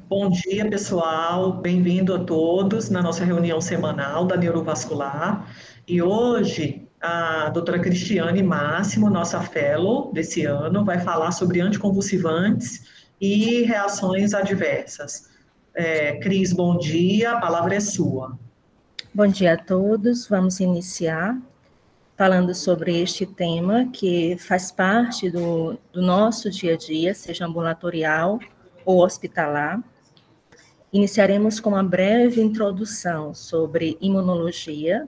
Bom dia, pessoal. Bem-vindo a todos na nossa reunião semanal da Neurovascular. E hoje, a doutora Cristiane Máximo, nossa fellow desse ano, vai falar sobre anticonvulsivantes e reações adversas. Cris, bom dia, a palavra é sua. Bom dia a todos. Vamos iniciar falando sobre este tema que faz parte do nosso dia a dia, seja ambulatorial ou hospitalar. Iniciaremos com uma breve introdução sobre imunologia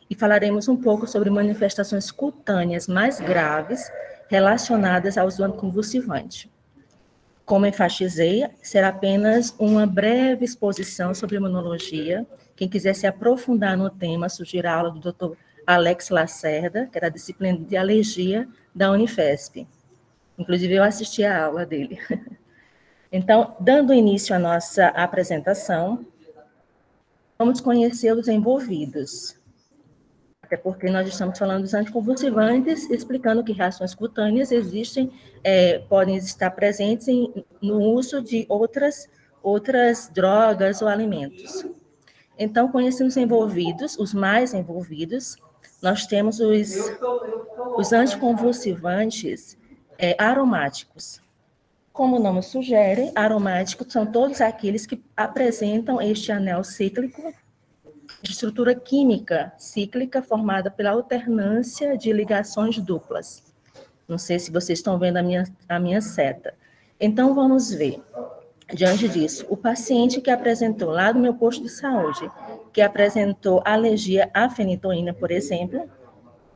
e falaremos um pouco sobre manifestações cutâneas mais graves relacionadas ao uso anticonvulsivante. Como enfatizei, será apenas uma breve exposição sobre imunologia. Quem quiser se aprofundar no tema, sugiro a aula do Dr. Alex Lacerda, que é da disciplina de alergia da Unifesp. Inclusive, eu assisti a aula dele. Então, dando início à nossa apresentação, vamos conhecer os envolvidos. Até porque nós estamos falando dos anticonvulsivantes, explicando que reações cutâneas existem, podem estar presentes no uso de outras drogas ou alimentos. Então, conhecendo os envolvidos, os mais envolvidos, nós temos os anticonvulsivantes aromáticos. Como o nome sugere, aromáticos são todos aqueles que apresentam este anel cíclico de estrutura química cíclica formada pela alternância de ligações duplas. Não sei se vocês estão vendo a minha seta. Então, vamos ver. Diante disso, o paciente que apresentou lá do meu posto de saúde, que apresentou alergia à fenitoína, por exemplo,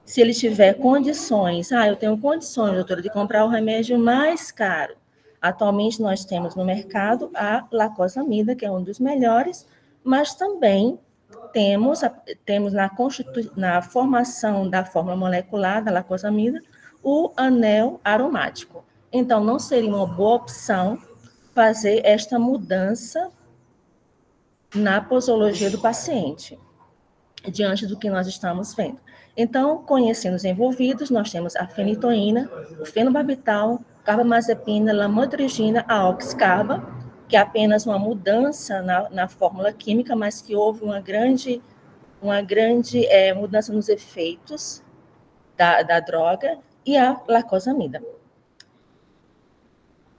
se ele tiver condições, eu tenho condições, doutora, de comprar o remédio mais caro. Atualmente, nós temos no mercado a lacosamida, que é um dos melhores, mas também temos na formação da fórmula molecular da lacosamida o anel aromático. Então, não seria uma boa opção fazer esta mudança na posologia do paciente, diante do que nós estamos vendo. Então, conhecendo os envolvidos, nós temos a fenitoína, o fenobarbital, carbamazepina, lamotrigina, a oxcarba, que é apenas uma mudança na fórmula química, mas que houve uma grande mudança nos efeitos da droga, e a lacosamida.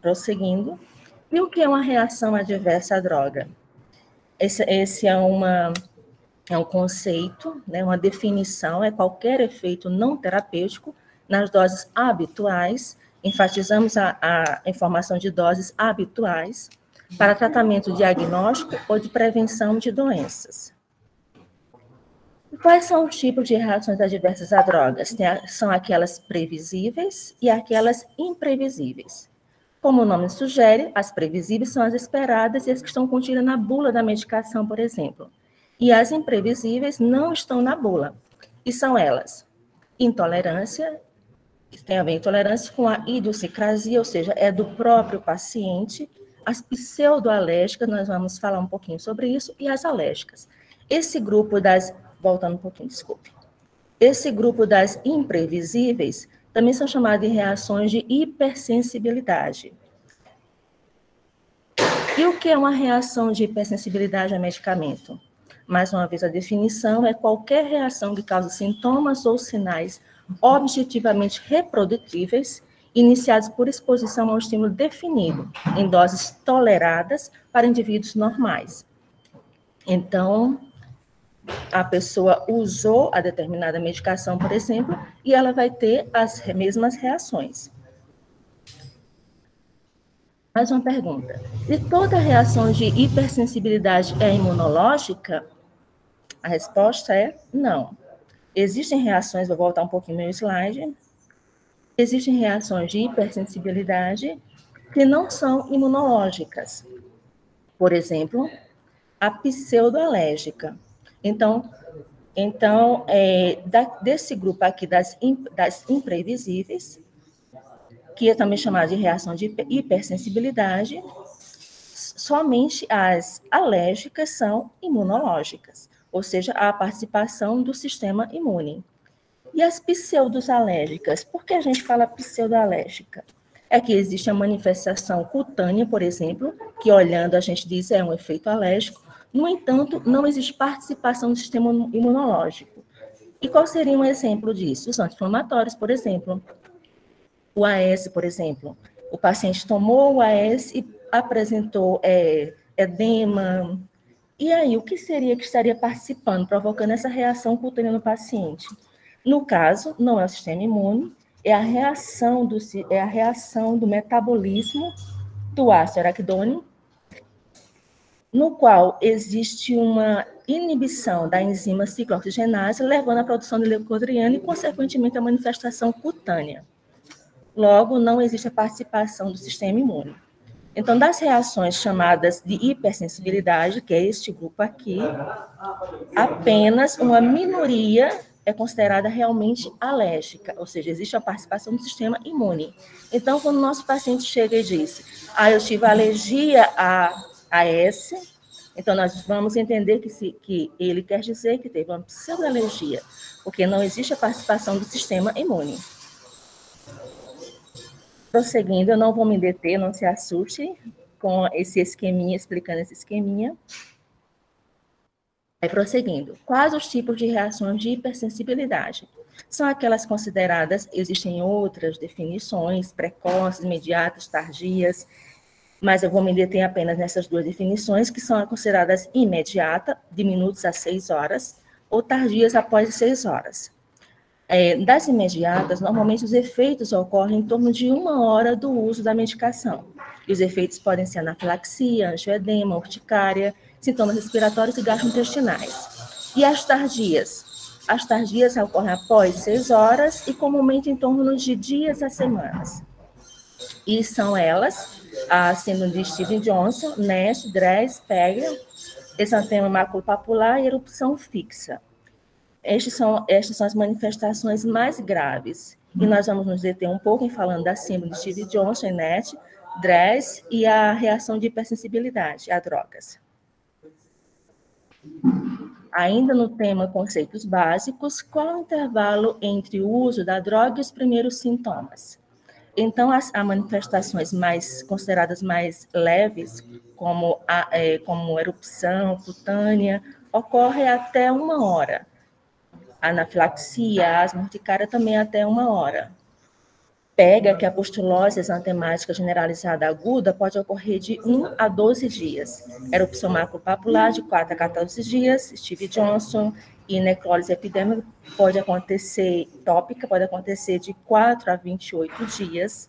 Prosseguindo. E o que é uma reação adversa à droga? Esse é um conceito, né, uma definição, é qualquer efeito não terapêutico nas doses habituais, enfatizamos a informação de doses habituais, para tratamento diagnóstico ou de prevenção de doenças. E quais são os tipos de reações adversas a drogas? São aquelas previsíveis e aquelas imprevisíveis. Como o nome sugere, as previsíveis são as esperadas e as que estão contidas na bula da medicação, por exemplo. E as imprevisíveis não estão na bula. E são elas: intolerância, tem a ver intolerância com a idiosincrasia, ou seja, é do próprio paciente. As pseudoalérgicas, nós vamos falar um pouquinho sobre isso, e as alérgicas. Esse grupo voltando um pouquinho, desculpe. Esse grupo das imprevisíveis também são chamadas de reações de hipersensibilidade. E o que é uma reação de hipersensibilidade a medicamento? Mais uma vez, a definição é qualquer reação que cause sintomas ou sinais objetivamente reprodutíveis, iniciados por exposição a um estímulo definido, em doses toleradas para indivíduos normais. Então, a pessoa usou a determinada medicação, por exemplo, e ela vai ter as mesmas reações. Mais uma pergunta. E toda reação de hipersensibilidade é imunológica? A resposta é não. Existem reações, vou voltar um pouquinho no meu slide, existem reações de hipersensibilidade que não são imunológicas. Por exemplo, a pseudoalérgica. Então desse grupo aqui das imprevisíveis, que é também chamada de reação de hipersensibilidade, somente as alérgicas são imunológicas, ou seja, a participação do sistema imune. E as pseudoalérgicas? Por que a gente fala pseudoalérgica? é que existe a manifestação cutânea, por exemplo, que olhando a gente diz é um efeito alérgico. No entanto, não existe participação do sistema imunológico. E qual seria um exemplo disso? Os anti-inflamatórios, por exemplo. O AS, por exemplo. O paciente tomou o AS e apresentou edema. E aí, o que seria que estaria participando, provocando essa reação cutânea no paciente? No caso, não é o sistema imune, é a reação do metabolismo do ácido araquidônico, no qual existe uma inibição da enzima ciclooxigenase, levando à produção de leucotriena e, consequentemente, a manifestação cutânea. Logo, não existe a participação do sistema imune. Então, das reações chamadas de hipersensibilidade, que é este grupo aqui, apenas uma minoria é considerada realmente alérgica, ou seja, existe a participação do sistema imune. Então, quando o nosso paciente chega e diz, eu tive alergia a AS, então nós vamos entender que ele quer dizer que teve uma pseudoalergia, porque não existe a participação do sistema imune. Prosseguindo, eu não vou me deter, não se assuste com esse esqueminha, explicando esse esqueminha. Prosseguindo, quais os tipos de reações de hipersensibilidade? São aquelas consideradas, existem outras definições, precoces, imediatas, tardias, mas eu vou me deter apenas nessas duas definições, que são consideradas imediata, de minutos a 6 horas, ou tardias após 6 horas. Das imediatas, normalmente os efeitos ocorrem em torno de 1 hora do uso da medicação. E os efeitos podem ser anafilaxia, angioedema, urticária, sintomas respiratórios e gastrointestinais. E as tardias? As tardias ocorrem após 6 horas e comumente em torno de dias a semanas. E são elas, a síndrome de Stevens-Johnson, NASH, DRESS, PEGA, exantema maculopapular e erupção fixa. Estas são as manifestações mais graves. E nós vamos nos deter um pouco em falando da síndrome de Stevens-Johnson, NASH, DRESS e a reação de hipersensibilidade a drogas. Ainda no tema conceitos básicos, qual é o intervalo entre o uso da droga e os primeiros sintomas? Então, as manifestações consideradas mais leves, como erupção cutânea, ocorre até 1 hora. Anafilaxia, asma, urticária também até 1 hora. PEGA, que é a pustulose exantemática generalizada aguda, pode ocorrer de 1 a 12 dias. Erupção maculopapular de 4 a 14 dias, Stevens-Johnson e necrólise epidêmica pode acontecer, tópica, pode acontecer de 4 a 28 dias.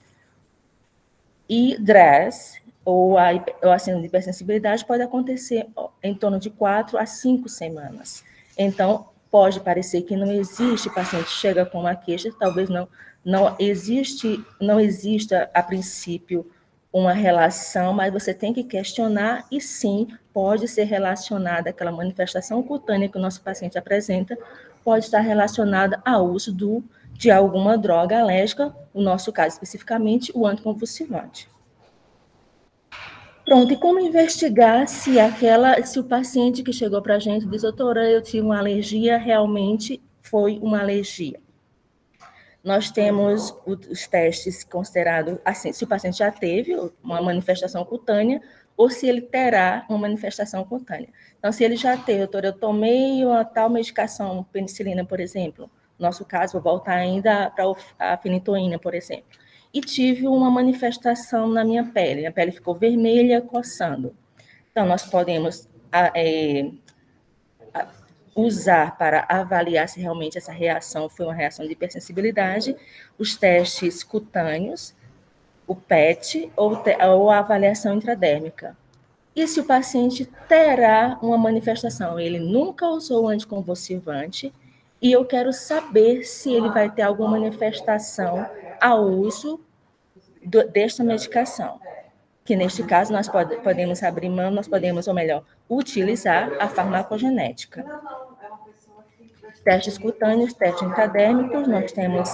E DRESS, ou a síndrome de hipersensibilidade, pode acontecer em torno de 4 a 5 semanas. Então, pode parecer que não existe, o paciente chega com uma queixa, talvez não exista, a princípio, uma relação, mas você tem que questionar, e sim, pode ser relacionada àquela manifestação cutânea que o nosso paciente apresenta, pode estar relacionada ao uso de alguma droga alérgica, no nosso caso especificamente, o anticonvulsivante. Pronto, e como investigar se o paciente que chegou para a gente diz, doutora, eu tive uma alergia, realmente foi uma alergia? Nós temos os testes considerados, assim, se o paciente já teve uma manifestação cutânea ou se ele terá uma manifestação cutânea. Então, se ele já teve, doutora, eu tomei uma tal medicação, penicilina, por exemplo, no nosso caso, vou voltar ainda para a fenitoína, por exemplo, e tive uma manifestação na minha pele ficou vermelha, coçando. Então, nós podemos usar para avaliar se realmente essa reação foi uma reação de hipersensibilidade, os testes cutâneos, o PET ou a avaliação intradérmica. E se o paciente terá uma manifestação, ele nunca usou anticonvulsivante, e eu quero saber se ele vai ter alguma manifestação ao uso desta medicação, que neste caso nós podemos abrir mão, nós podemos, ou melhor, utilizar a farmacogenética. Testes cutâneos, testes intradérmicos, nós temos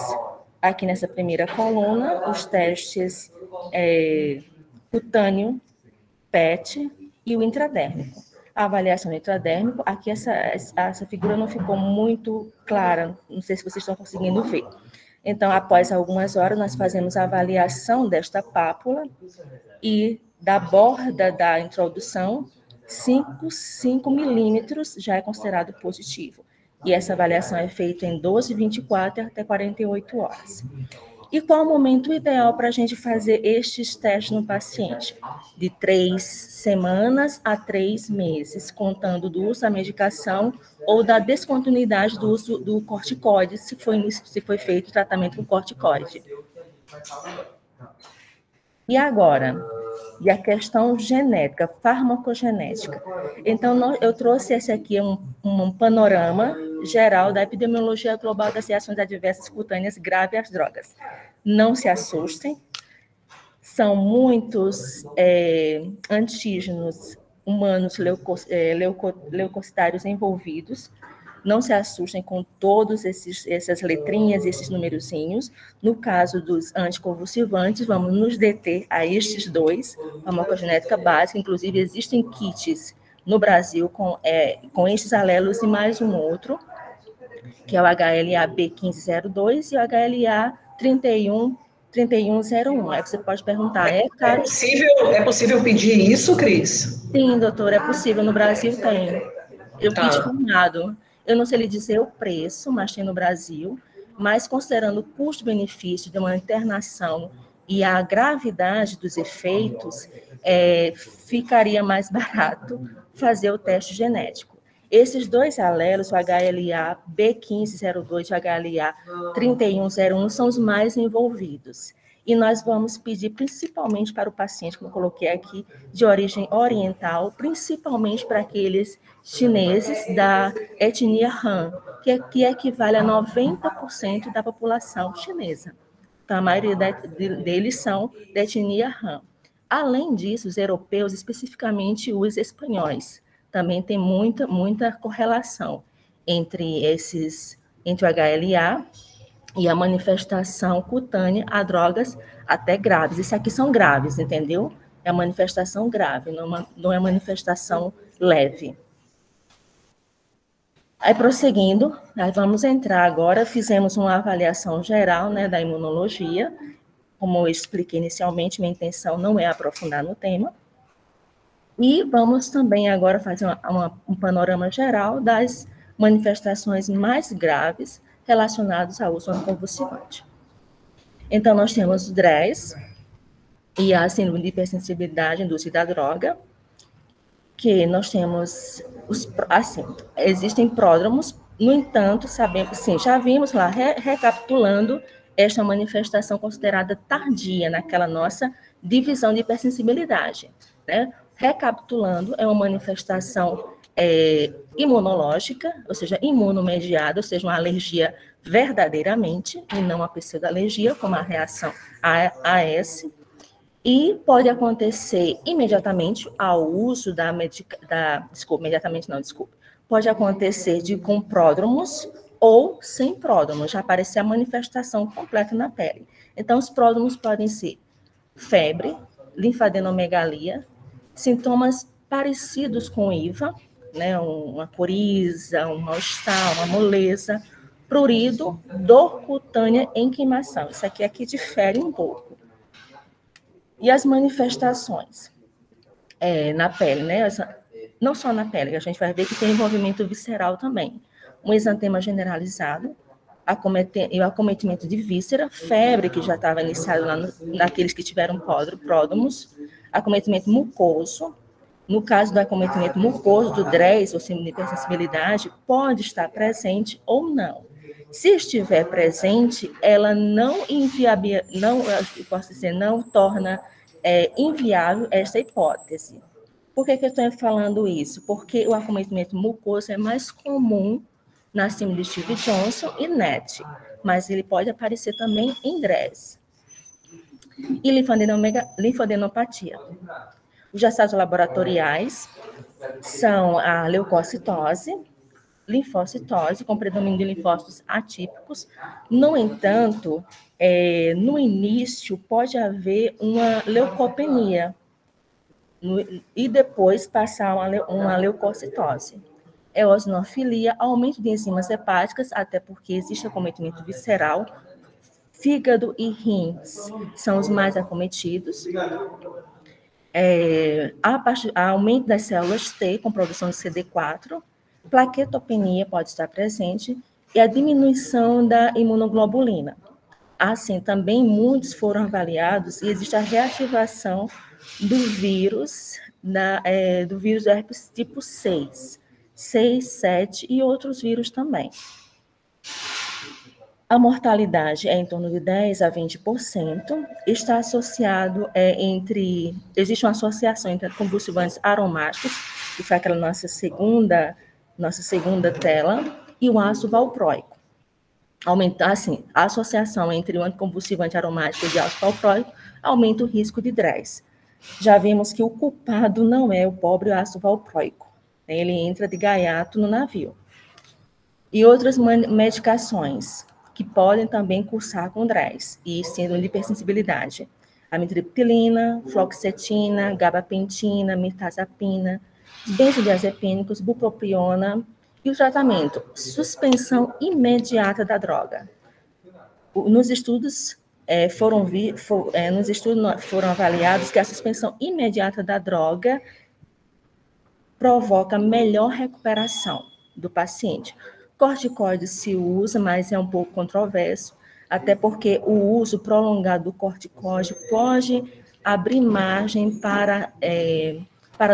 aqui nessa primeira coluna os testes cutâneo, PET e o intradérmico. A avaliação do intradérmico, aqui essa figura não ficou muito clara, não sei se vocês estão conseguindo ver. Então, após algumas horas, nós fazemos a avaliação desta pápula e da borda da introdução, 5 milímetros já é considerado positivo. E essa avaliação é feita em 12, 24 até 48 horas. E qual o momento ideal para a gente fazer estes testes no paciente? De 3 semanas a 3 meses, contando do uso da medicação ou da descontinuidade do uso do corticoide, se foi feito o tratamento com corticoide. E agora? E a questão genética, farmacogenética. Então, eu trouxe esse aqui, um panorama geral da epidemiologia global das reações adversas cutâneas graves às drogas. Não se assustem, são muitos antígenos humanos leucocitários envolvidos. Não se assustem com todas essas letrinhas, esses numerozinhos. No caso dos anticonvulsivantes, vamos nos deter a estes dois, farmacogenética básica. Inclusive, existem kits no Brasil com estes alelos e mais um outro, que é o HLA-B1502 e o HLA-3101. Aí você pode perguntar, é caro? É possível pedir isso, Cris? Sim, doutor, é possível. No Brasil tem. Eu kit formado. Eu não sei lhe dizer o preço, mas tem no Brasil. Mas considerando o custo-benefício de uma internação e a gravidade dos efeitos, ficaria mais barato fazer o teste genético. Esses dois alelos, o HLA-B1502 e o HLA-3101, são os mais envolvidos. E nós vamos pedir principalmente para o paciente, como eu coloquei aqui, de origem oriental, principalmente para aqueles chineses da etnia Han, que equivale a 90% da população chinesa. Então, a maioria deles são da etnia Han. Além disso, os europeus, especificamente os espanhóis, também tem muita correlação entre o HLA e a manifestação cutânea a drogas até graves. Isso aqui são graves, entendeu? É a manifestação grave, não é manifestação leve. Aí, prosseguindo, nós vamos entrar agora, fizemos uma avaliação geral, né, da imunologia. Como eu expliquei inicialmente, minha intenção não é aprofundar no tema. E vamos também agora fazer um panorama geral das manifestações mais graves relacionadas ao uso anticonvulsivante. Então, nós temos o DRES e a síndrome de hipersensibilidade induzida à droga, que nós temos, existem pródromos, no entanto, sabemos, sim, já vimos lá, recapitulando, esta manifestação considerada tardia naquela nossa divisão de hipersensibilidade, né? Recapitulando, é uma manifestação imunológica, ou seja, imunomediada, ou seja, uma alergia verdadeiramente, e não a pseudoalergia, como a reação AS, e pode acontecer imediatamente ao uso pode acontecer com pródromos ou sem pródromos, já aparecer a manifestação completa na pele. Então, os pródromos podem ser febre, linfadenomegalia, sintomas parecidos com IVA, né, uma coriza, um mal-estar, uma moleza, prurido, dor cutânea em queimação. Isso aqui difere um pouco. E as manifestações na pele, né? Não só na pele, a gente vai ver que tem envolvimento visceral também. Um exantema generalizado, e o acometimento de víscera, febre, que já estava iniciado lá naqueles que tiveram pródromos, acometimento mucoso. No caso do acometimento mucoso, do DRES, ou síndrome de hipersensibilidade, pode estar presente ou não. Se estiver presente, ela não torna inviável esta hipótese. Por que eu estou falando isso? Porque o acometimento mucoso é mais comum na síndrome de Stevens-Johnson e NET, mas ele pode aparecer também em DRES. E linfadenopatia. Os achados laboratoriais são a leucocitose, linfocitose, com predomínio de linfócitos atípicos. No entanto, no início pode haver uma leucopenia e depois passar uma leucocitose. Eosinofilia, aumento de enzimas hepáticas, até porque existe acometimento visceral, Fígado e rins são os mais acometidos. Aumento das células T com produção de CD4, plaquetopenia pode estar presente e a diminuição da imunoglobulina. Assim, também muitos foram avaliados e existe a reativação do vírus, do vírus do herpes tipo 6, 7 e outros vírus também. A mortalidade é em torno de 10% a 20%, está associado existe uma associação entre convulsivantes aromáticos, que foi aquela nossa segunda tela, e o ácido valproico. Assim, a associação entre o anticonvulsivante aromático e o ácido valproico aumenta o risco de DRESS. Já vimos que o culpado não é o pobre ácido valproico, ele entra de gaiato no navio. E outras medicações que podem também cursar com DRESS e síndrome de hipersensibilidade. Amitriptilina, fluoxetina, gabapentina, mirtazapina, benzodiazepínicos, bupropiona e o tratamento, suspensão imediata da droga. Nos estudos foram avaliados que a suspensão imediata da droga provoca melhor recuperação do paciente. Corticoide se usa, mas é um pouco controverso, até porque o uso prolongado do corticoide pode abrir margem para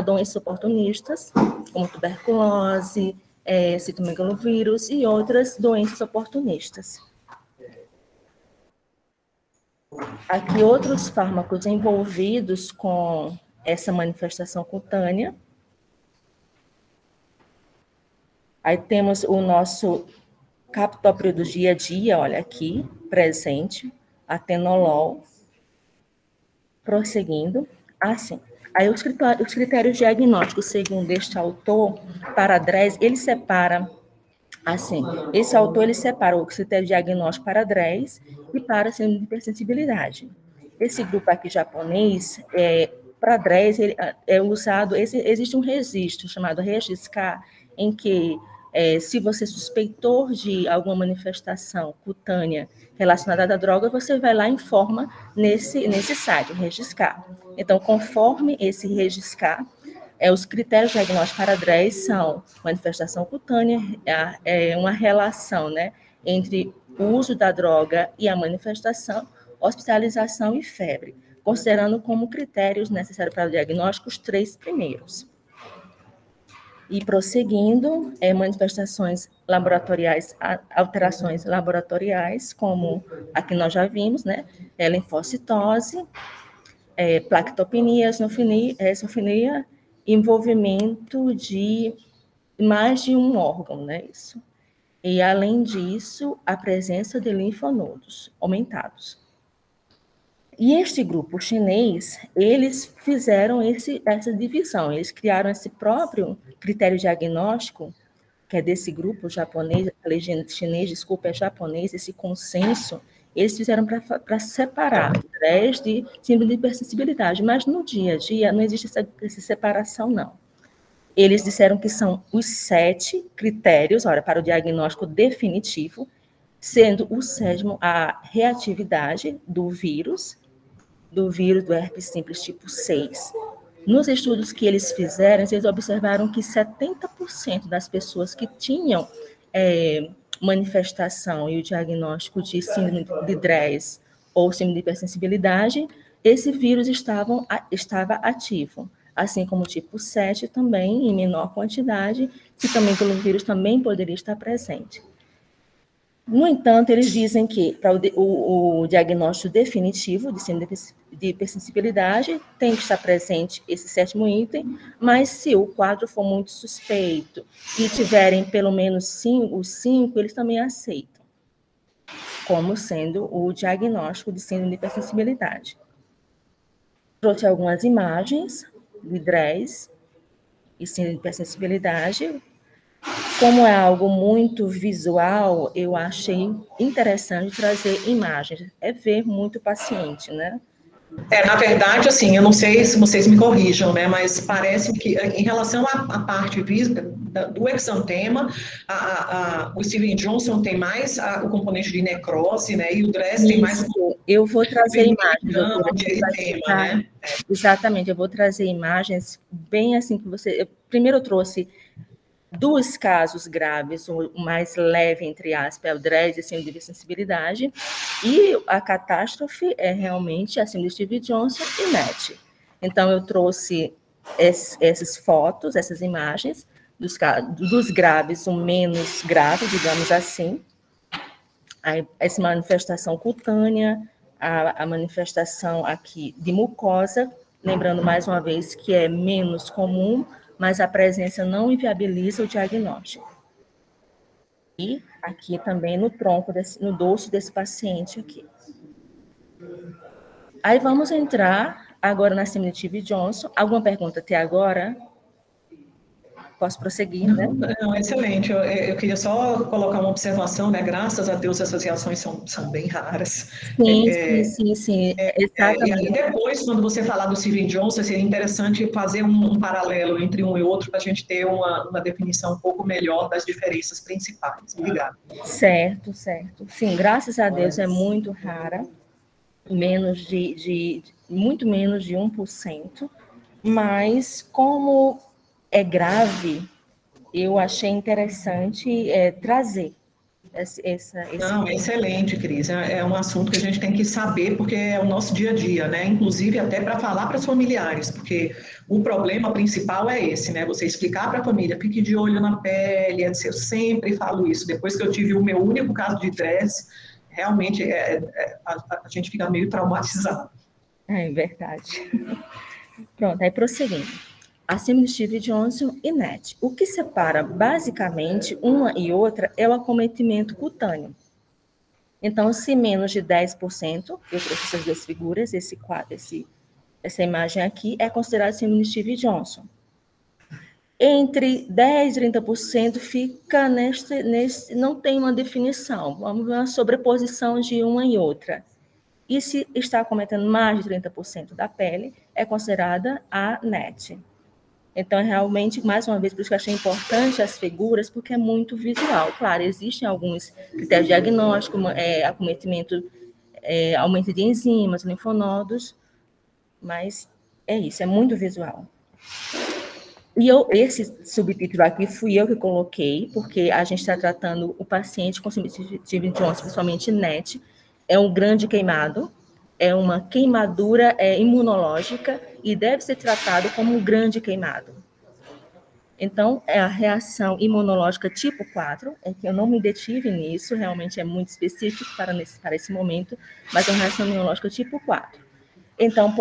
doenças oportunistas, como tuberculose, citomegalovírus e outras doenças oportunistas. Aqui outros fármacos envolvidos com essa manifestação cutânea. Aí temos o nosso captópril do dia a dia, olha aqui, presente, atenolol. Prosseguindo. Assim, aí os critérios diagnósticos, segundo este autor, para DRESS, ele separa, assim, esse autor, ele separa o critério diagnóstico para DRESS e para síndrome de hipersensibilidade. Esse grupo aqui japonês, para DRESS, ele é usado, existe um registro chamado REGIS-K, em que se você suspeitou de alguma manifestação cutânea relacionada à droga, você vai lá e informa nesse site, o REGIS-K. Então, conforme esse REGIS-K, os critérios diagnósticos para DRESS são manifestação cutânea, uma relação, né, entre o uso da droga e a manifestação, hospitalização e febre, considerando como critérios necessários para o diagnóstico os 3 primeiros. E prosseguindo, manifestações laboratoriais, alterações laboratoriais, como a que nós já vimos, né? Linfocitose, plaquetopenia, eosinofilia, envolvimento de mais de um órgão, né? Isso. E, além disso, a presença de linfonodos aumentados. E este grupo chinês, eles fizeram essa divisão, eles criaram esse próprio critério diagnóstico, que é desse grupo japonês, a legenda chinês, desculpa, é japonês, esse consenso, eles fizeram para separar DRESS de síndrome de hipersensibilidade, mas no dia a dia não existe essa separação, não. Eles disseram que são os 7 critérios, olha, para o diagnóstico definitivo, sendo o 7º a reatividade do vírus do herpes simples tipo 6. Nos estudos que eles fizeram, eles observaram que 70% das pessoas que tinham manifestação e o diagnóstico de síndrome de DRESS ou síndrome de hipersensibilidade, esse vírus estava ativo. Assim como o tipo 7 também, em menor quantidade, citomegalovírus também poderia estar presente. No entanto, eles dizem que para o diagnóstico definitivo de síndrome de hipersensibilidade tem que estar presente esse 7º item, mas se o quadro for muito suspeito e tiverem pelo menos os 5, eles também aceitam, como sendo o diagnóstico de síndrome de hipersensibilidade. Trouxe algumas imagens de DRESS e síndrome de hipersensibilidade. Como é algo muito visual, eu achei interessante trazer imagens, ver muito o paciente, né? Na verdade, assim, eu não sei se vocês me corrijam, né, mas parece que em relação à parte do exantema, o Steven Johnson tem mais o componente de necrose, né, e o Dress tem mais Isso, eu vou trazer imagens, doutora, de que vai eritema, ficar... né? Exatamente, eu vou trazer imagens bem assim que você... Primeiro eu trouxe 2 casos graves, o mais leve, entre aspas, é o DRESS, síndrome de sensibilidade, e a catástrofe é realmente a síndrome de Steve Johnson e NET. Então, eu trouxe essas fotos, essas imagens, dos graves, o menos grave, digamos assim, essa manifestação cutânea, a manifestação aqui de mucosa, lembrando mais uma vez que é menos comum, mas a presença não inviabiliza o diagnóstico. E aqui também no tronco, no dorso desse paciente aqui. Aí vamos entrar agora na síndrome de Steve Johnson. Alguma pergunta até agora? Posso prosseguir, né? Não, excelente. Eu queria só colocar uma observação, né? Graças a Deus essas reações são bem raras. Sim, E aí exatamente. depois, quando você falar do Steven Johnson, seria interessante fazer um paralelo entre um e outro para a gente ter uma definição um pouco melhor das diferenças principais. Obrigada. Certo. Sim, graças a Deus é muito rara, muito menos de 1%, mas como é grave, eu achei interessante trazer esse... Não, é excelente, Cris. É um assunto que a gente tem que saber, porque é o nosso dia a dia, né? Inclusive até para falar para os familiares, porque o problema principal é esse, né? Você explicar para a família, fique de olho na pele, eu sempre falo isso. Depois que eu tive o meu único caso de estresse, realmente a gente fica meio traumatizado. É verdade. Pronto, aí prosseguindo. Acima de Steve Johnson e NET. O que separa basicamente uma e outra é o acometimento cutâneo. Então, se menos de 10%, eu trouxe essas 2 figuras, essa imagem aqui é considerada síndrome de Steve Johnson. Entre 10% e 30% fica não tem uma definição, vamos ver uma sobreposição de uma e outra. E se está acometendo mais de 30% da pele, é considerada a NET. Então, realmente, mais uma vez, por isso que eu achei importante as figuras, porque é muito visual. Claro, existem alguns critérios diagnósticos, acometimento, aumento de enzimas, linfonodos, mas é isso, é muito visual. E esse subtítulo aqui fui eu que coloquei, porque a gente está tratando o paciente com síndrome de Steve Johnson, principalmente NET, é um grande queimado, é uma queimadura imunológica e deve ser tratado como um grande queimado. Então, é a reação imunológica tipo 4, é que eu não me detive nisso, realmente é muito específico para esse momento, mas é uma reação imunológica tipo 4. Então,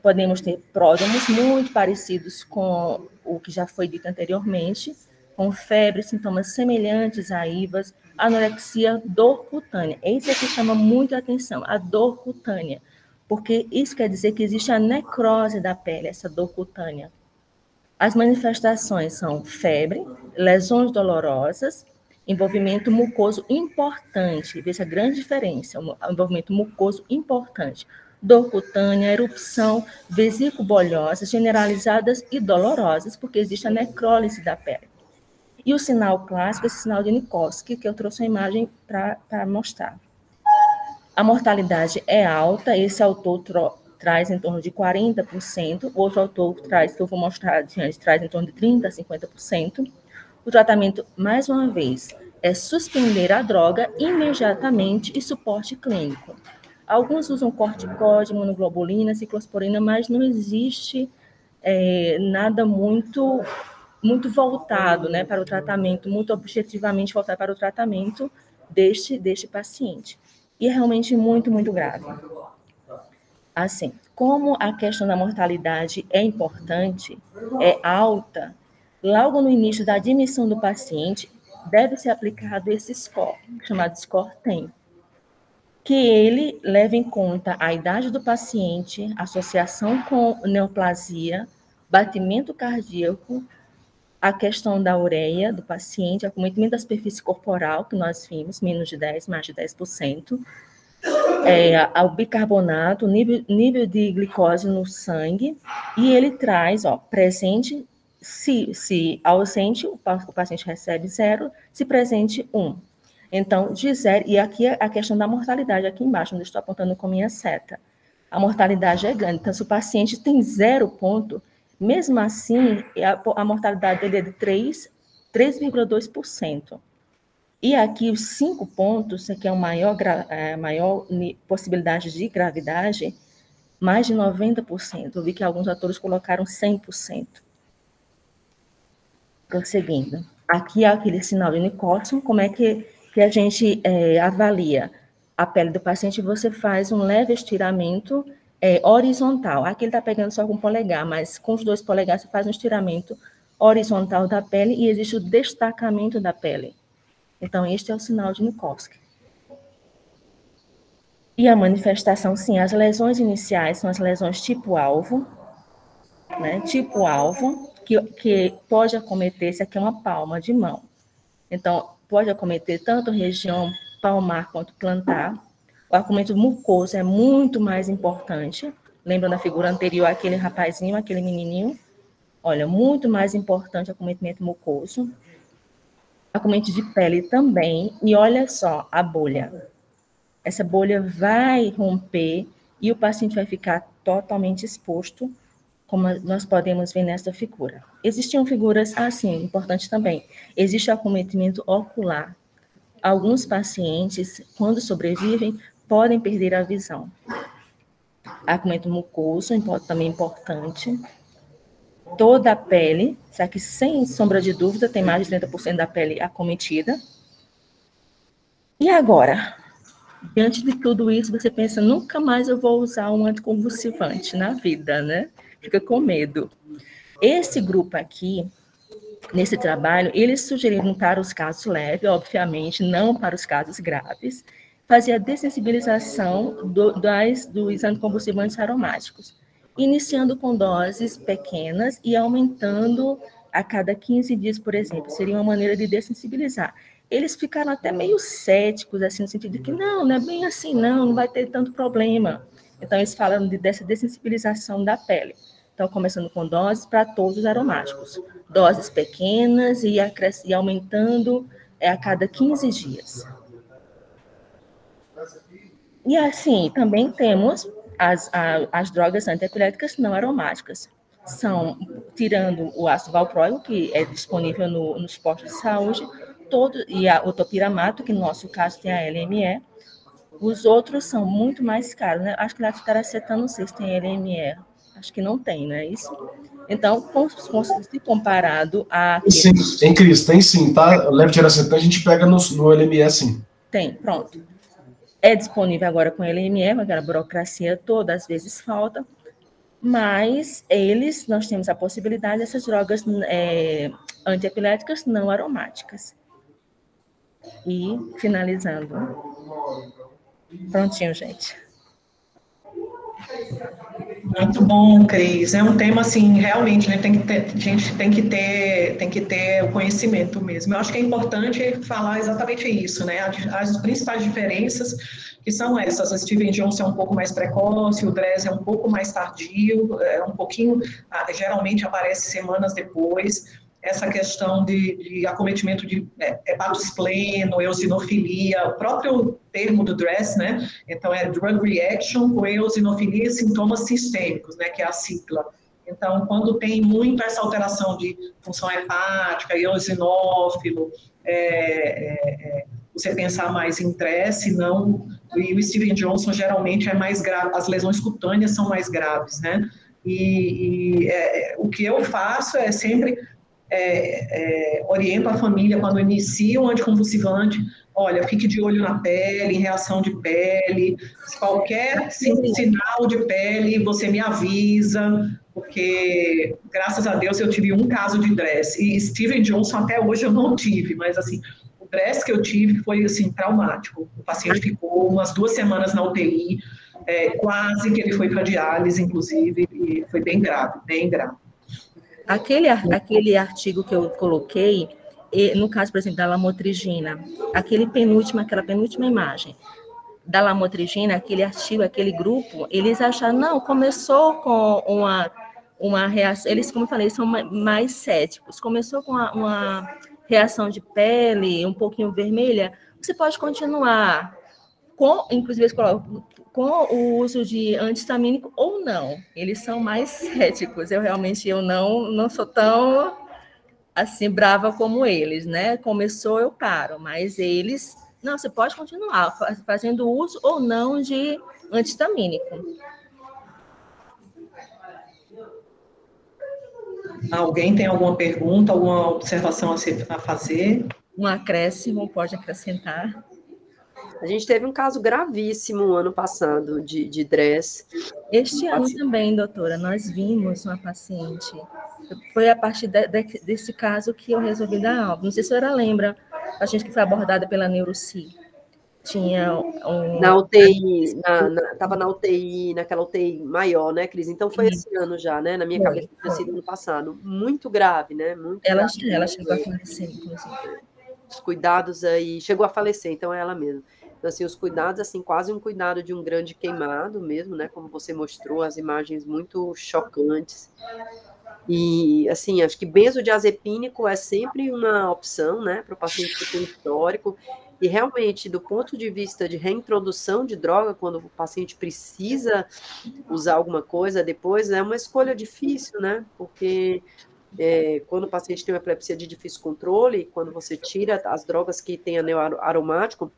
podemos ter pródromos muito parecidos com o que já foi dito anteriormente, com febre, sintomas semelhantes a IVAs, anorexia, dor cutânea. Esse aqui chama muito a atenção, a dor cutânea, porque isso quer dizer que existe a necrose da pele, essa dor cutânea. As manifestações são febre, lesões dolorosas, envolvimento mucoso importante, veja a grande diferença, o envolvimento mucoso importante, dor cutânea, erupção, vesículo-bolhosas generalizadas e dolorosas, porque existe a necrólise da pele. E o sinal clássico, esse sinal de Nikoski, que eu trouxe a imagem para mostrar. A mortalidade é alta, esse autor traz em torno de 40%, o outro autor traz, que eu vou mostrar adiante, traz em torno de 30% a 50%. O tratamento, mais uma vez, é suspender a droga imediatamente e suporte clínico. Alguns usam corticóide, imunoglobulina, ciclosporina, mas não existe nada muito voltado, né, para o tratamento, muito objetivamente voltado para o tratamento deste paciente. E é realmente muito, muito grave. Assim, como a questão da mortalidade é importante, é alta, logo no início da admissão do paciente, deve ser aplicado esse score, chamado score 10, que ele leva em conta a idade do paciente, associação com neoplasia, batimento cardíaco, a questão da ureia do paciente, acometimento da superfície corporal, que nós vimos, menos de 10%, mais de 10%, ao bicarbonato, nível de glicose no sangue, e ele traz, presente, se ausente, o paciente recebe 0, se presente 1. Então, de 0, e aqui a questão da mortalidade, aqui embaixo, onde eu estou apontando com minha seta. A mortalidade é grande, então se o paciente tem 0 ponto, mesmo assim, a mortalidade dele é de 3,2%. E aqui os 5 pontos, que é a maior possibilidade de gravidade, mais de 90%. Eu vi que alguns autores colocaram 100%. Prosseguindo. Aqui é aquele sinal de Nicholson, como é que a gente avalia a pele do paciente? Você faz um leve estiramento horizontal. Aqui ele está pegando só com o polegar, mas com os 2 polegares você faz um estiramento horizontal da pele e existe o destacamento da pele. Então, este é o sinal de Nikolsky. E a manifestação, sim, as lesões iniciais são as lesões tipo-alvo, né? Tipo-alvo, que pode acometer, esse aqui é uma palma de mão. Então, pode acometer tanto a região palmar quanto plantar. O acometimento mucoso é muito mais importante. Lembra da figura anterior, aquele rapazinho, aquele menininho? Olha, muito mais importante o acometimento mucoso. Acometimento de pele também. E olha só, a bolha. Essa bolha vai romper e o paciente vai ficar totalmente exposto, como nós podemos ver nesta figura. Existiam figuras assim, importante também. Existe acometimento ocular. Alguns pacientes, quando sobrevivem, podem perder a visão. Acometimento mucoso, também importante. Toda a pele, só que sem sombra de dúvida, tem mais de 30% da pele acometida. E agora? Diante de tudo isso, você pensa, nunca mais eu vou usar um anticonvulsivante na vida, né? Fica com medo. Esse grupo aqui, nesse trabalho, eles sugeriram para os casos leves, obviamente, não para os casos graves, fazer a dessensibilização dos anticonvulsivantes aromáticos, iniciando com doses pequenas e aumentando a cada 15 dias, por exemplo. Seria uma maneira de dessensibilizar. Eles ficaram até meio céticos, assim, no sentido de que não é bem assim, não vai ter tanto problema. Então, eles falaram dessa dessensibilização da pele. Então, começando com doses para todos os aromáticos. Doses pequenas e aumentando a cada 15 dias. E assim, também temos as drogas antiepiléticas não aromáticas. São, tirando o ácido valproico, que é disponível nos postos de saúde, e o topiramato, que no nosso caso tem a LME. Os outros são muito mais caros, né? Acho que na fitaracetano, não sei se tem LME. Acho que não tem, não é isso? Então, se comparado a... Sim, tem, Cris, tem sim, tá? Levetiracetam a gente pega no LME, sim. Tem, pronto. É disponível agora com LME, aquela burocracia toda, às vezes falta, mas nós temos a possibilidade dessas drogas antiepiléticas não aromáticas. E, finalizando. Prontinho, gente. Muito bom, Cris. É um tema assim, realmente, né, a gente tem que ter o conhecimento mesmo. Eu acho que é importante falar exatamente isso, né? As principais diferenças que são essas. A Steven Johnson é um pouco mais precoce, o Dress é um pouco mais tardio, um pouquinho, geralmente aparece semanas depois. Essa questão de acometimento de hepatospleno, eosinofilia, o próprio termo do Dress, né? Então, é drug reaction com eosinofilia e sintomas sistêmicos, né? Que é a sigla. Então, quando tem muito essa alteração de função hepática, eosinófilo, você pensar mais em Dress, não... E o Steven Johnson geralmente é mais grave, as lesões cutâneas são mais graves, né? O que eu faço é sempre... oriento a família quando inicia um anticonvulsivante, olha, fique de olho na pele, em reação de pele, qualquer sinal de pele, você me avisa, porque, graças a Deus, eu tive um caso de Dress, e Steven Johnson até hoje eu não tive, mas, assim, o Dress que eu tive foi, assim, traumático. O paciente ficou umas 2 semanas na UTI, quase que ele foi para diálise, inclusive, e foi bem grave, bem grave. Aquele artigo que eu coloquei, no caso, por exemplo, da lamotrigina, aquela penúltima imagem, da lamotrigina, aquele artigo, aquele grupo, eles acharam, não, começou com uma reação, eles, como eu falei, são mais céticos, começou com uma reação de pele um pouquinho vermelha, você pode continuar, inclusive eles colocam, com o uso de anti-histamínico ou não, eles são mais céticos, eu não sou tão, assim, brava como eles, né, começou, eu paro, mas eles... Não, você pode continuar fazendo uso ou não de anti-histamínico. Alguém tem alguma pergunta, alguma observação a fazer? Um acréscimo, pode acrescentar. A gente teve um caso gravíssimo ano passado de DRESS. Este ano também, doutora, nós vimos uma paciente. Foi a partir desse caso que eu resolvi dar aula. Não sei se a senhora lembra, a gente que foi abordada pela Neuroci. Tinha na UTI, estava na UTI, naquela UTI maior, né, Cris? Então foi esse ano já, né? Na minha cabeça tinha sido ano passado. Muito grave, né? Ela chegou a falecer, inclusive. Os cuidados aí, chegou a falecer, então é ela mesma. Então, assim, os cuidados, assim, quase um cuidado de um grande queimado mesmo, né? Como você mostrou, as imagens muito chocantes. E, assim, acho que benzodiazepínico é sempre uma opção, né, para o paciente que tem histórico. E, realmente, do ponto de vista de reintrodução de droga, quando o paciente precisa usar alguma coisa depois, é uma escolha difícil, né? Porque quando o paciente tem uma epilepsia de difícil controle, quando você tira as drogas que têm anel aromático,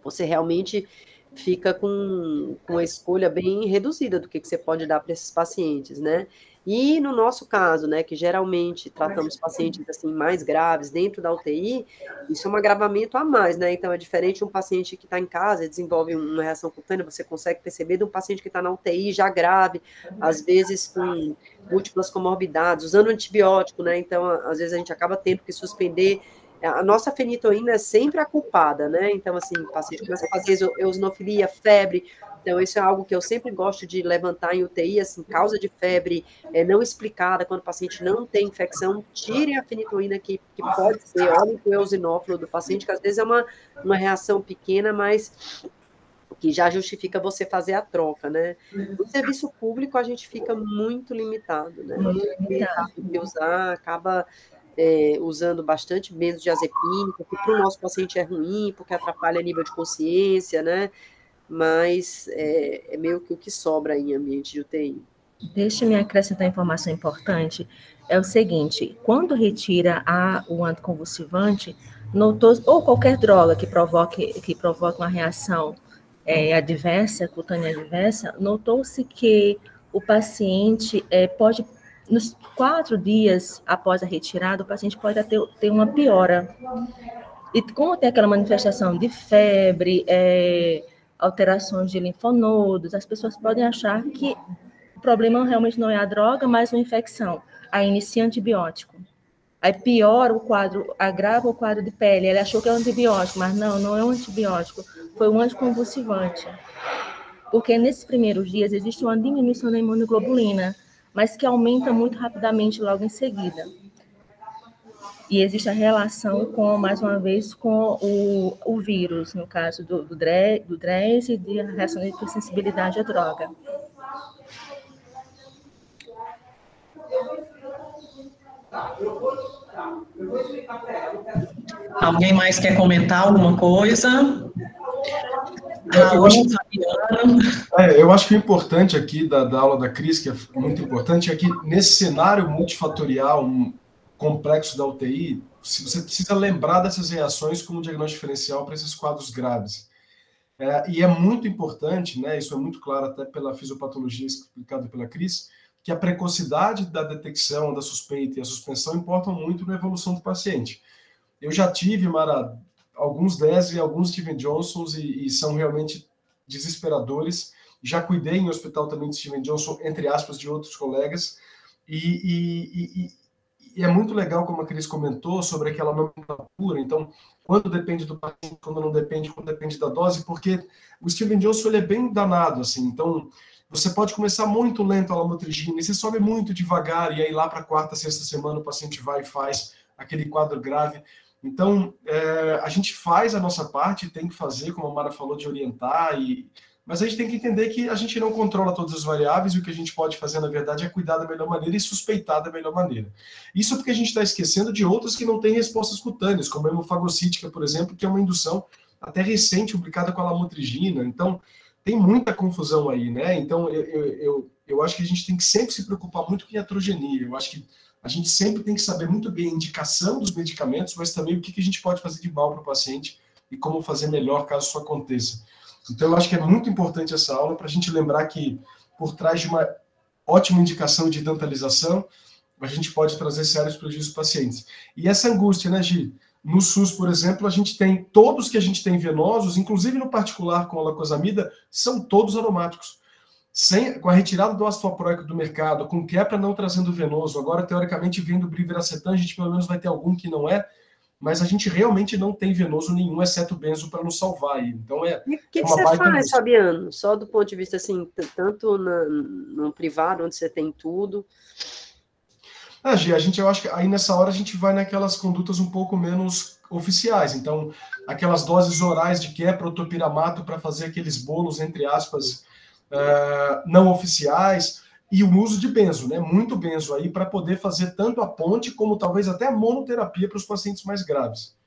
você realmente fica com uma escolha bem reduzida do que você pode dar para esses pacientes, né? E no nosso caso, né, que geralmente tratamos pacientes assim mais graves dentro da UTI, isso é um agravamento a mais, né? Então é diferente de um paciente que está em casa e desenvolve uma reação cutânea, você consegue perceber, de um paciente que está na UTI já grave, às vezes com múltiplas comorbidades, usando antibiótico, né? Então, às vezes a gente acaba tendo que suspender. A nossa fenitoína é sempre a culpada, né? Então, assim, o paciente começa a fazer eosinofilia, febre. Então, isso é algo que eu sempre gosto de levantar em UTI, assim, causa de febre não explicada, quando o paciente não tem infecção, tirem a fenitoína que pode ser, olhem para o eosinófilo do paciente, que às vezes é uma reação pequena, mas que já justifica você fazer a troca, né? No serviço público, a gente fica muito limitado, né? Muito limitado de usar, acaba... usando bastante benzodiazepínico, que para o nosso paciente é ruim, porque atrapalha nível de consciência, né? Mas é meio que o que sobra em ambiente de UTI. Deixa-me acrescentar informação importante. É o seguinte, quando retira o anticonvulsivante, notou, ou qualquer droga que provoque uma reação adversa, cutânea adversa, notou-se que o paciente pode... Nos 4 dias após a retirada, o paciente pode ter uma piora. E como tem aquela manifestação de febre, alterações de linfonodos, as pessoas podem achar que o problema realmente não é a droga, mas uma infecção. Aí inicia antibiótico. Aí piora o quadro, agrava o quadro de pele. Ele achou que é um antibiótico, mas não é um antibiótico. Foi um anticonvulsivante. Porque nesses primeiros dias existe uma diminuição da imunoglobulina, mas que aumenta muito rapidamente logo em seguida. E existe a relação mais uma vez, com o vírus, no caso do DRESS e de reação de hipersensibilidade à droga. Alguém mais quer comentar alguma coisa? Eu acho que o importante aqui da aula da Cris, que é muito importante, é que nesse cenário multifatorial complexo da UTI, você precisa lembrar dessas reações como diagnóstico diferencial para esses quadros graves. E é muito importante, né, isso é muito claro até pela fisiopatologia explicada pela Cris, que a precocidade da detecção, da suspeita e a suspensão importam muito na evolução do paciente. Eu já tive, Mara, alguns DES e alguns Steven Johnsons e são realmente desesperadores. Já cuidei em hospital também de Steven Johnson, entre aspas, de outros colegas. E é muito legal, como a Cris comentou, sobre aquela nomenclatura. Então, quando depende do paciente, quando não depende, quando depende da dose, porque o Steven Johnson ele é bem danado, assim. Então, você pode começar muito lento a lamotrigina, e você sobe muito devagar, e aí lá para a 4ª, 6ª semana o paciente vai e faz aquele quadro grave. Então, a gente faz a nossa parte, tem que fazer, como a Mara falou, de orientar, mas a gente tem que entender que a gente não controla todas as variáveis e o que a gente pode fazer, na verdade, é cuidar da melhor maneira e suspeitar da melhor maneira. Isso porque a gente está esquecendo de outras que não têm respostas cutâneas, como a hemofagocítica, por exemplo, que é uma indução até recente, implicada com a lamotrigina. Então, tem muita confusão aí, né? Então, eu acho que a gente tem que sempre se preocupar muito com a iatrogenia. Eu acho que a gente sempre tem que saber muito bem a indicação dos medicamentos, mas também o que a gente pode fazer de mal para o paciente e como fazer melhor caso isso aconteça. Então, eu acho que é muito importante essa aula para a gente lembrar que, por trás de uma ótima indicação de dentalização, a gente pode trazer sérios prejuízos para os pacientes. E essa angústia, né, Gi? No SUS, por exemplo, a gente tem, todos que a gente tem venosos, inclusive no particular com a lacosamida, são todos aromáticos. Com a retirada do ácido valproico do mercado, com quepra não trazendo venoso, agora, teoricamente, vindo o briveracetam, a gente pelo menos vai ter algum que não é, mas a gente realmente não tem venoso nenhum, exceto o benzo, para nos salvar. Então, e o que você faz, Fabiano? Só do ponto de vista, assim, tanto no privado, onde você tem tudo... Gi, eu acho que aí nessa hora a gente vai naquelas condutas um pouco menos oficiais. Então, aquelas doses orais de quepra ou topiramato para fazer aqueles bolos, entre aspas, não oficiais, e o uso de benzo, né? Muito benzo aí para poder fazer tanto a ponte como talvez até a monoterapia para os pacientes mais graves.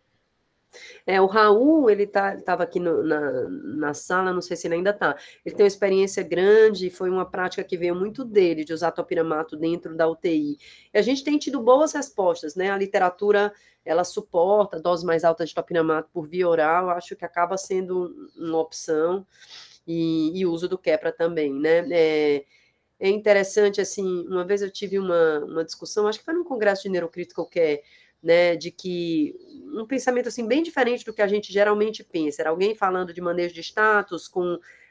O Raul, ele estava aqui na sala, não sei se ele ainda está. Ele tem uma experiência grande, foi uma prática que veio muito dele, de usar topiramato dentro da UTI. E a gente tem tido boas respostas, né? A literatura, ela suporta doses mais altas de topiramato por via oral, acho que acaba sendo uma opção, e o uso do quepra também, né? É interessante, assim, uma vez eu tive uma discussão, acho que foi num congresso de neurocrítica qualquer, né, de que um pensamento assim bem diferente do que a gente geralmente pensa. Era alguém falando de manejo de status,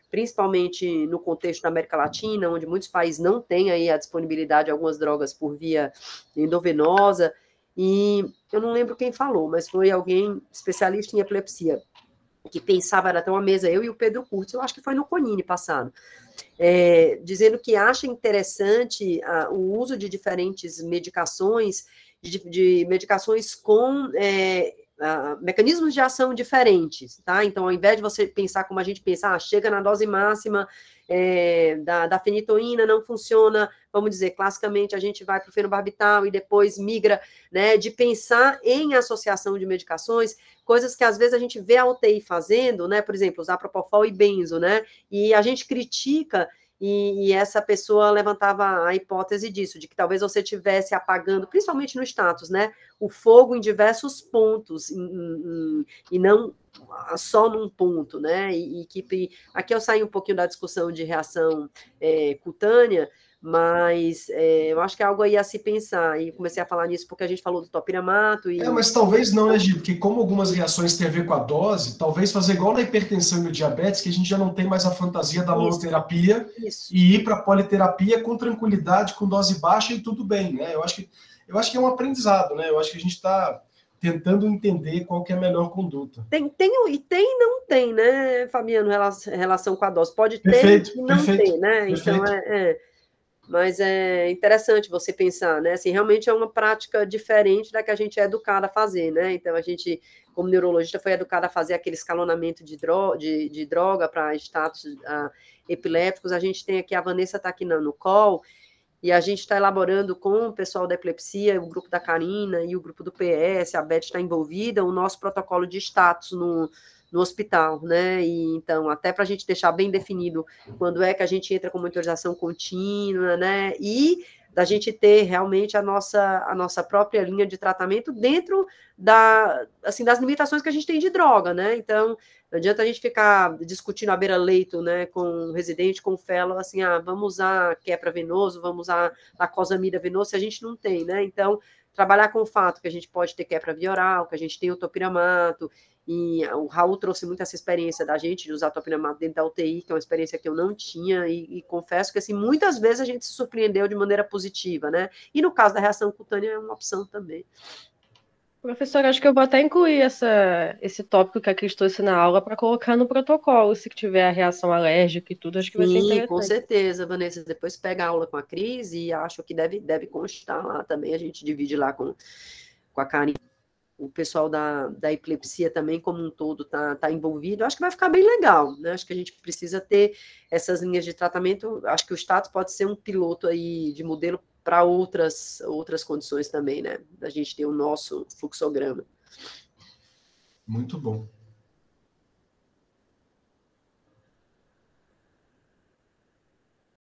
principalmente no contexto da América Latina, onde muitos países não têm aí a disponibilidade de algumas drogas por via endovenosa, e eu não lembro quem falou, mas foi alguém especialista em epilepsia, que pensava, era até uma mesa, eu e o Pedro Curtis, eu acho que foi no Conine passado, dizendo que acha interessante o uso de diferentes medicações, de medicações com mecanismos de ação diferentes, tá? Então, ao invés de você pensar como a gente pensa, chega na dose máxima da fenitoína, não funciona, vamos dizer, classicamente a gente vai para o fenobarbital e depois migra, né, de pensar em associação de medicações, coisas que às vezes a gente vê a UTI fazendo, né, por exemplo, usar propofol e benzo, né, e a gente critica. E essa pessoa levantava a hipótese disso, de que talvez você estivesse apagando, principalmente no status, né, o fogo em diversos pontos, e não só num ponto, né, aqui eu saí um pouquinho da discussão de reação cutânea, mas eu acho que é algo aí a se pensar, e comecei a falar nisso porque a gente falou do topiramato. Mas talvez não, né, Gi? Porque como algumas reações têm a ver com a dose, talvez fazer igual na hipertensão e no diabetes, que a gente já não tem mais a fantasia da monoterapia e ir para a politerapia com tranquilidade, com dose baixa e tudo bem, né? Eu acho que é um aprendizado, né? Eu acho que a gente está tentando entender qual que é a melhor conduta. Tem e não tem, né, Fabiano, relação com a dose. Pode ter perfeito, e não ter, né? Então, mas é interessante você pensar, né? Assim, realmente é uma prática diferente da que a gente é educado a fazer, né? Então, a gente, como neurologista, foi educado a fazer aquele escalonamento de droga para status epilépticos. A gente tem aqui, a Vanessa está aqui no call, e a gente está elaborando com o pessoal da epilepsia, o grupo da Karina e o grupo do PS, a Beth está envolvida, o nosso protocolo de status no hospital, né? E então, até para a gente deixar bem definido quando é que a gente entra com monitorização contínua, né? E da gente ter realmente a nossa própria linha de tratamento dentro das limitações que a gente tem de droga, né? Então, não adianta a gente ficar discutindo à beira-leito, né, com o residente, com o fellow, assim, vamos usar quepra venoso, vamos usar lacosamida venoso, se a gente não tem, né? Então, trabalhar com o fato que a gente pode ter quepra via oral, que a gente tem o topiramato, e o Raul trouxe muito essa experiência da gente de usar topiramato dentro da UTI, que é uma experiência que eu não tinha, e confesso que, assim, muitas vezes a gente se surpreendeu de maneira positiva, né? E no caso da reação cutânea é uma opção também. Professora, acho que eu vou até incluir esse tópico que a Cris trouxe na aula para colocar no protocolo, se tiver a reação alérgica e tudo, acho que vai ser interessante. Com certeza, Vanessa, depois pega a aula com a Cris e acho que deve constar lá também, a gente divide lá com a Karine o pessoal da epilepsia também, como um todo, tá envolvido, acho que vai ficar bem legal, né? Acho que a gente precisa ter essas linhas de tratamento, acho que o status pode ser um piloto aí de modelo para outras condições também, né? A gente ter o nosso fluxograma. Muito bom.